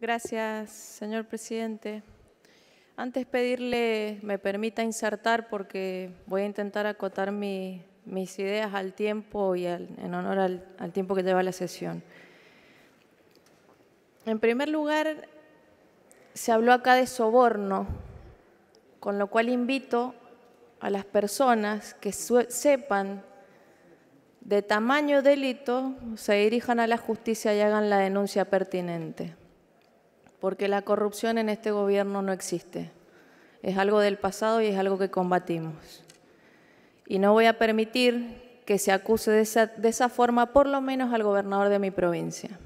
Gracias, señor presidente. Antes pedirle, me permita insertar, porque voy a intentar acotar mis ideas al tiempo y en honor al tiempo que lleva la sesión. En primer lugar, se habló acá de soborno, con lo cual invito a las personas que sepan de tamaño delito, se dirijan a la justicia y hagan la denuncia pertinente. Porque la corrupción en este gobierno no existe. Es algo del pasado y es algo que combatimos. Y no voy a permitir que se acuse de esa forma, por lo menos al gobernador de mi provincia.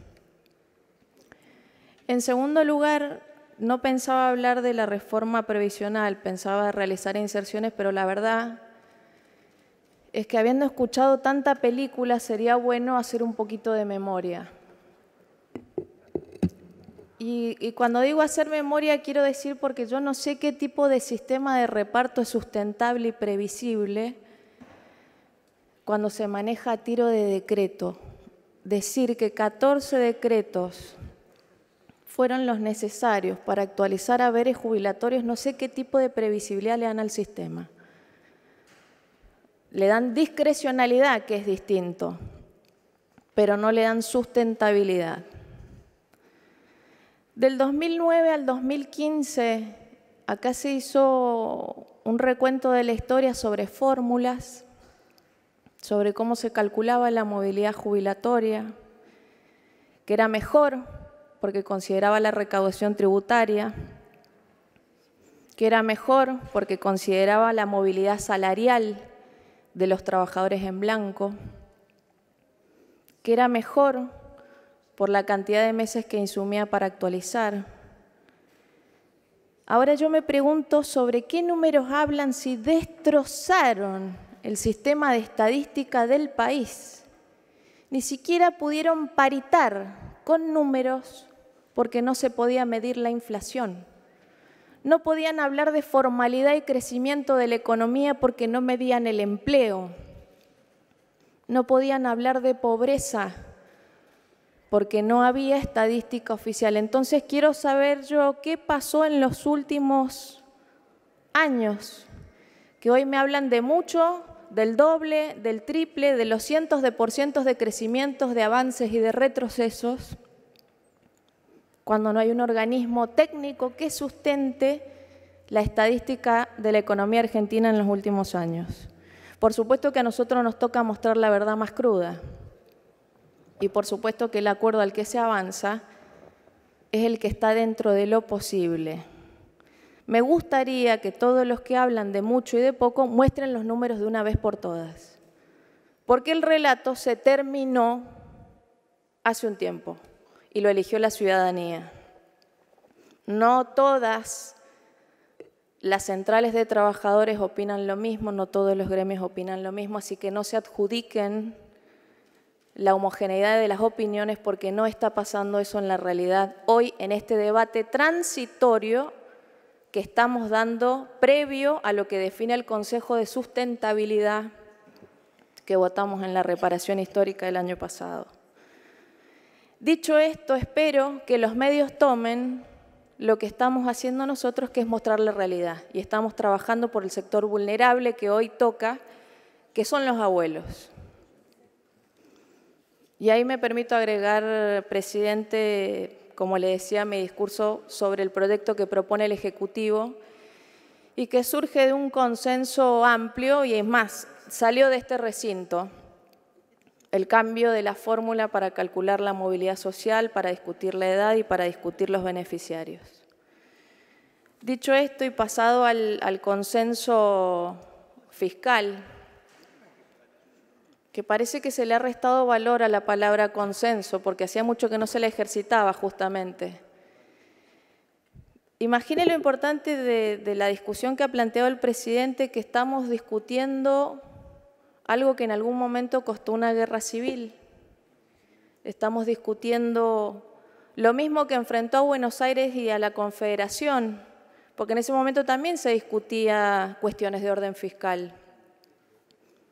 En segundo lugar, no pensaba hablar de la reforma previsional, pensaba realizar inserciones, pero la verdad es que habiendo escuchado tanta película, sería bueno hacer un poquito de memoria. Y cuando digo hacer memoria, quiero decir porque yo no sé qué tipo de sistema de reparto es sustentable y previsible cuando se maneja a tiro de decreto. Decir que 14 decretos fueron los necesarios para actualizar haberes jubilatorios, no sé qué tipo de previsibilidad le dan al sistema. Le dan discrecionalidad, que es distinto, pero no le dan sustentabilidad. Del 2009 al 2015, acá se hizo un recuento de la historia sobre fórmulas, sobre cómo se calculaba la movilidad jubilatoria, que era mejor porque consideraba la recaudación tributaria, que era mejor porque consideraba la movilidad salarial de los trabajadores en blanco, que era mejor por la cantidad de meses que insumía para actualizar. Ahora yo me pregunto sobre qué números hablan si destrozaron el sistema de estadística del país. Ni siquiera pudieron paritar con números porque no se podía medir la inflación. No podían hablar de formalidad y crecimiento de la economía porque no medían el empleo. No podían hablar de pobreza porque no había estadística oficial. Entonces quiero saber yo qué pasó en los últimos años, que hoy me hablan de mucho, del doble, del triple, de los cientos de % de crecimientos, de avances y de retrocesos, cuando no hay un organismo técnico que sustente la estadística de la economía argentina en los últimos años. Por supuesto que a nosotros nos toca mostrar la verdad más cruda. Y por supuesto que el acuerdo al que se avanza es el que está dentro de lo posible. Me gustaría que todos los que hablan de mucho y de poco muestren los números de una vez por todas. Porque el relato se terminó hace un tiempo y lo eligió la ciudadanía. No todas las centrales de trabajadores opinan lo mismo, no todos los gremios opinan lo mismo, así que no se adjudiquen la homogeneidad de las opiniones, porque no está pasando eso en la realidad hoy en este debate transitorio que estamos dando previo a lo que define el Consejo de Sustentabilidad que votamos en la reparación histórica del año pasado. Dicho esto, espero que los medios tomen lo que estamos haciendo nosotros, que es mostrar la realidad, y estamos trabajando por el sector vulnerable que hoy toca, que son los abuelos. Y ahí me permito agregar, presidente, como le decía, mi discurso sobre el proyecto que propone el Ejecutivo y que surge de un consenso amplio y, es más, salió de este recinto el cambio de la fórmula para calcular la movilidad social, para discutir la edad y para discutir los beneficiarios. Dicho esto y pasado al consenso fiscal, que parece que se le ha restado valor a la palabra consenso, porque hacía mucho que no se la ejercitaba justamente. Imagine lo importante de la discusión que ha planteado el presidente, que estamos discutiendo algo que en algún momento costó una guerra civil. Estamos discutiendo lo mismo que enfrentó a Buenos Aires y a la Confederación, porque en ese momento también se discutía cuestiones de orden fiscal.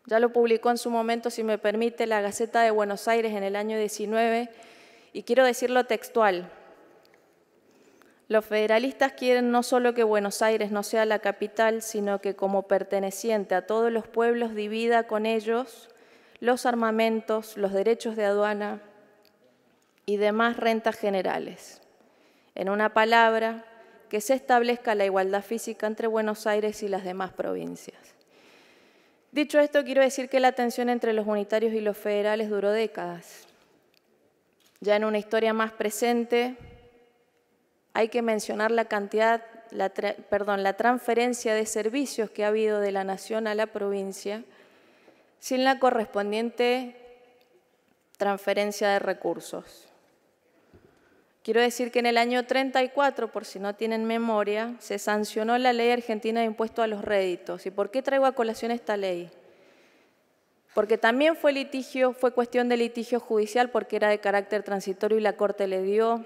Ya lo publicó en su momento, si me permite, la Gaceta de Buenos Aires en el año 19, y quiero decirlo textual. Los federalistas quieren no solo que Buenos Aires no sea la capital, sino que como perteneciente a todos los pueblos divida con ellos los armamentos, los derechos de aduana y demás rentas generales. En una palabra, que se establezca la igualdad física entre Buenos Aires y las demás provincias. Dicho esto, quiero decir que la tensión entre los unitarios y los federales duró décadas. Ya en una historia más presente, hay que mencionar la transferencia de servicios que ha habido de la nación a la provincia sin la correspondiente transferencia de recursos. Quiero decir que en el año 34, por si no tienen memoria, se sancionó la Ley Argentina de Impuesto a los Réditos. ¿Y por qué traigo a colación esta ley? Porque también fue cuestión de litigio judicial porque era de carácter transitorio y la Corte le dio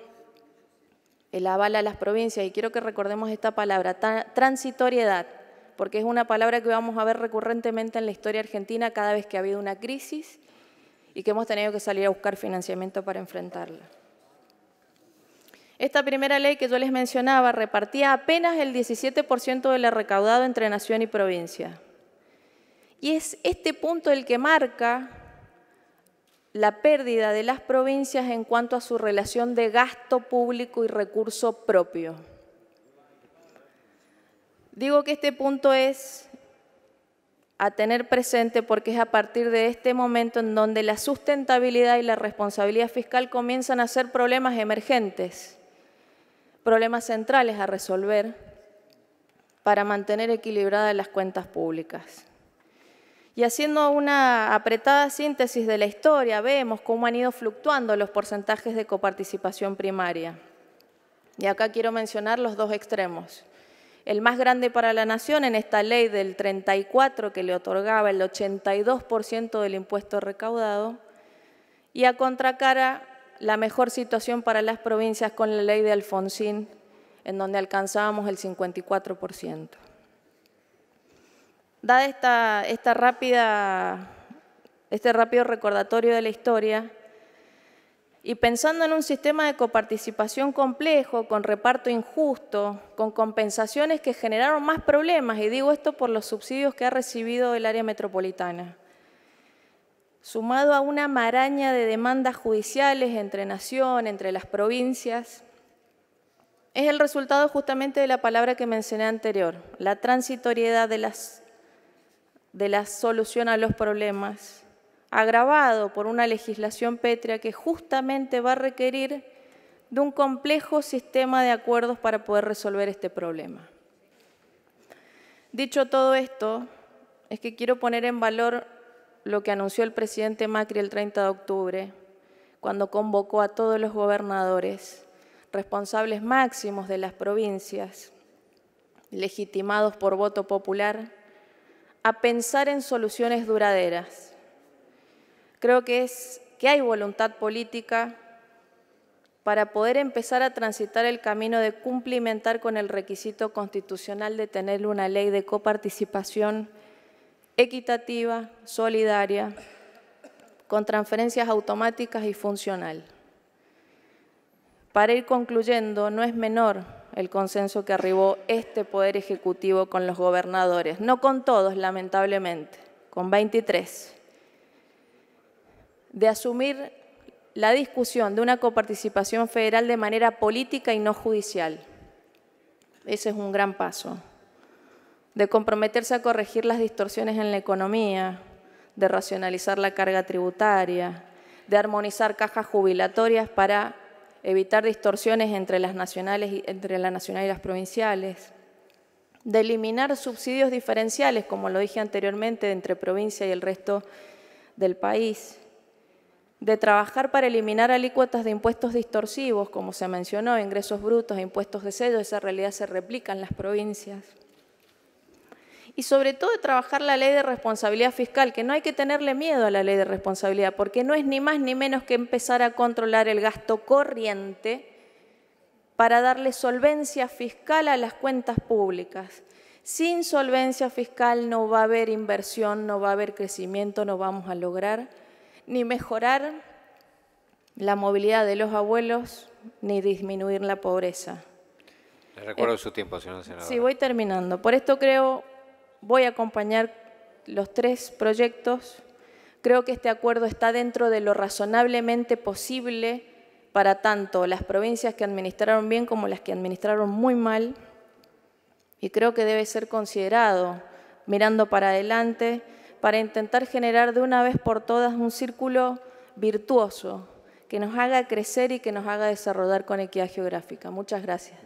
el aval a las provincias. Y quiero que recordemos esta palabra, transitoriedad, porque es una palabra que vamos a ver recurrentemente en la historia argentina cada vez que ha habido una crisis y que hemos tenido que salir a buscar financiamiento para enfrentarla. Esta primera ley que yo les mencionaba repartía apenas el 17% de lo recaudado entre nación y provincia. Y es este punto el que marca la pérdida de las provincias en cuanto a su relación de gasto público y recurso propio. Digo que este punto es a tener presente porque es a partir de este momento en donde la sustentabilidad y la responsabilidad fiscal comienzan a ser problemas emergentes, problemas centrales a resolver para mantener equilibradas las cuentas públicas. Y haciendo una apretada síntesis de la historia, vemos cómo han ido fluctuando los porcentajes de coparticipación primaria. Y acá quiero mencionar los dos extremos. El más grande para la nación en esta ley del 34 que le otorgaba el 82% del impuesto recaudado y a contracara la mejor situación para las provincias con la ley de Alfonsín, en donde alcanzábamos el 54%. Dada este rápido recordatorio de la historia, y pensando en un sistema de coparticipación complejo, con reparto injusto, con compensaciones que generaron más problemas, y digo esto por los subsidios que ha recibido el área metropolitana, sumado a una maraña de demandas judiciales entre nación, entre las provincias, es el resultado justamente de la palabra que mencioné anterior, la transitoriedad de la solución a los problemas, agravado por una legislación pétrea que justamente va a requerir de un complejo sistema de acuerdos para poder resolver este problema. Dicho todo esto, es que quiero poner en valor lo que anunció el presidente Macri el 30 de octubre, cuando convocó a todos los gobernadores, responsables máximos de las provincias, legitimados por voto popular, a pensar en soluciones duraderas. Creo que hay voluntad política para poder empezar a transitar el camino de cumplimentar con el requisito constitucional de tener una ley de coparticipación equitativa, solidaria, con transferencias automáticas y funcional. Para ir concluyendo, no es menor el consenso que arribó este Poder Ejecutivo con los gobernadores, no con todos, lamentablemente, con 23, de asumir la discusión de una coparticipación federal de manera política y no judicial. Ese es un gran paso. De comprometerse a corregir las distorsiones en la economía, de racionalizar la carga tributaria, de armonizar cajas jubilatorias para evitar distorsiones entre la nacional y las provinciales, de eliminar subsidios diferenciales, como lo dije anteriormente, entre provincia y el resto del país, de trabajar para eliminar alícuotas de impuestos distorsivos, como se mencionó, ingresos brutos e impuestos de sello, esa realidad se replica en las provincias. Y sobre todo de trabajar la ley de responsabilidad fiscal, que no hay que tenerle miedo a la ley de responsabilidad, porque no es ni más ni menos que empezar a controlar el gasto corriente para darle solvencia fiscal a las cuentas públicas. Sin solvencia fiscal no va a haber inversión, no va a haber crecimiento, no vamos a lograr ni mejorar la movilidad de los abuelos, ni disminuir la pobreza. Le recuerdo su tiempo, señora senadora. Sí, voy terminando. Por esto voy a acompañar los 3 proyectos. Creo que este acuerdo está dentro de lo razonablemente posible para tanto las provincias que administraron bien como las que administraron muy mal. Y creo que debe ser considerado, mirando para adelante, para intentar generar de una vez por todas un círculo virtuoso que nos haga crecer y que nos haga desarrollar con equidad geográfica. Muchas gracias.